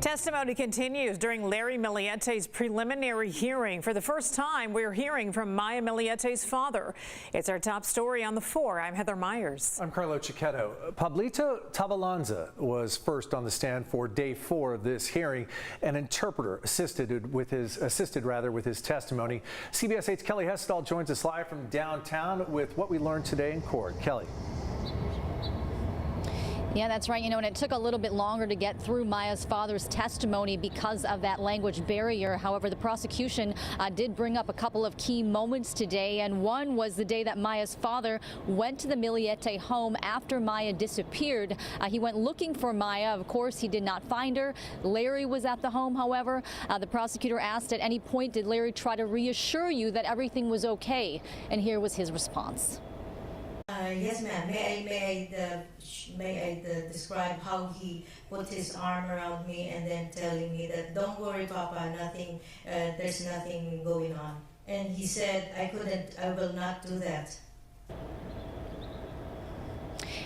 Testimony continues during Larry Millete's preliminary hearing. For the first time, we're hearing from Maya Millete's father. It's our top story on the 4. I'm Heather Myers. I'm Carlo Cicchetto. Pablito Tabalanza was first on the stand for day 4 of this hearing. An interpreter assisted with his testimony. CBS 8's Kelly Hessdahl joins us live from downtown with what we learned today in court. Kelly. Yeah, that's right. And it took a little bit longer to get through Maya's father's testimony because of that language barrier. However, the prosecution did bring up a couple of key moments today, and one was the day that Maya's father went to the Millete home after Maya disappeared. He went looking for Maya. Of course, he did not find her. Larry was at the home, however. The prosecutor asked, at any point, did Larry try to reassure you that everything was okay? And here was his response. Yes, ma'am. May I describe how he put his arm around me and then telling me that don't worry, Papa, nothing. There's nothing going on. And he said I will not do that.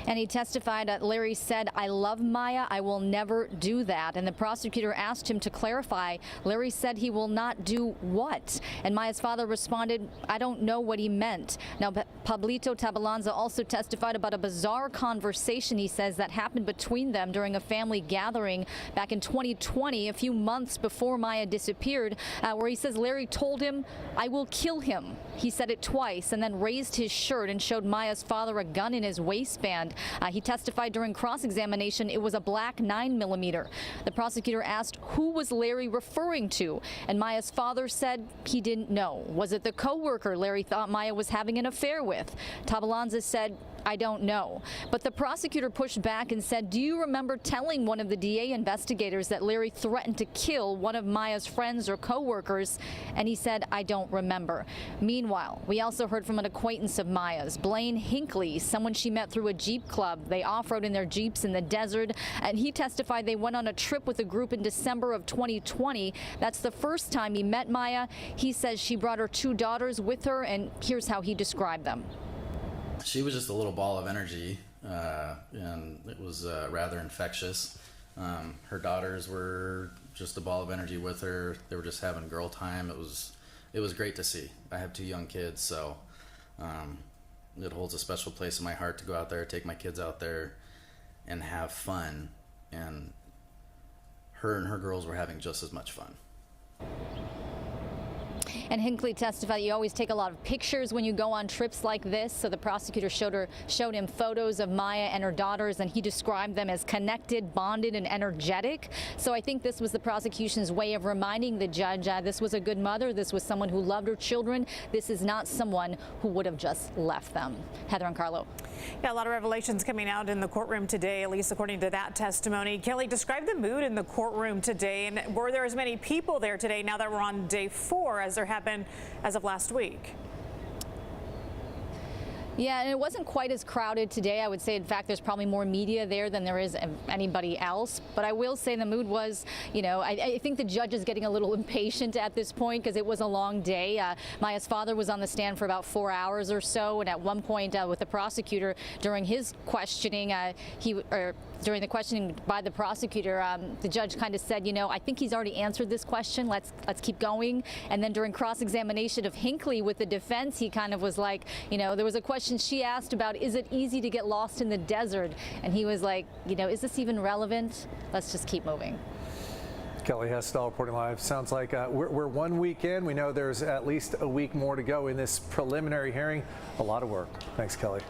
And he testified that Larry said, I love Maya, I will never do that. And the prosecutor asked him to clarify. Larry said he will not do what? And Maya's father responded, I don't know what he meant. Now, Pablito Tabalanza also testified about a bizarre conversation, he says, that happened between them during a family gathering back in 2020, a few months before Maya disappeared, where he says Larry told him, I will kill him. He said it twice and then raised his shirt and showed Maya's father a gun in his waistband. He testified during cross-examination it was a black 9mm. The prosecutor asked who was Larry referring to, and Maya's father said he didn't know. Was it the co-worker Larry thought Maya was having an affair with? Tabalanza said, I don't know. But the prosecutor pushed back and said, do you remember telling one of the DA investigators that Larry threatened to kill one of Maya's friends or co-workers? And he said, I don't remember. Meanwhile, we also heard from an acquaintance of Maya's, Blaine Hinckley, someone she met through a Jeep club. They off-road in their Jeeps in the desert, and he testified they went on a trip with a group in December of 2020. That's the first time he met Maya. He says she brought her 2 daughters with her, and here's how he described them. She was just a little ball of energy, and it was rather infectious. Her daughters were just a ball of energy with her. They were just having girl time. It was great to see. I have 2 young kids, so it holds a special place in my heart to go out there, take my kids out there, and have fun. And her girls were having just as much fun. And Hinckley testified you always take a lot of pictures when you go on trips like this. So the prosecutor showed him photos of Maya and her daughters, and he described them as connected, bonded, and energetic. So I think this was the prosecution's way of reminding the judge this was a good mother. This was someone who loved her children. This is not someone who would have just left them. Heather and Carlo. Yeah, a lot of revelations coming out in the courtroom today, at least according to that testimony. Kelly, describe the mood in the courtroom today, and were there as many people there today now that we're on day 4 as there have been as of last week? Yeah, and it wasn't quite as crowded today. I would say, in fact, there's probably more media there than there is anybody else. But I will say the mood was, I think the judge is getting a little impatient at this point because it was a long day. Maya's father was on the stand for about 4 hours or so, and at one point with the prosecutor during his questioning, during the questioning by the prosecutor, the judge kind of said, I think he's already answered this question. Let's keep going. And then during cross-examination of Hinckley with the defense, he kind of was like, there was a question she asked about, is it easy to get lost in the desert? And he was like, is this even relevant? Let's just keep moving. Kelly Hessdahl reporting live. Sounds like we're 1 week in. We know there's at least a week more to go in this preliminary hearing. A lot of work. Thanks, Kelly.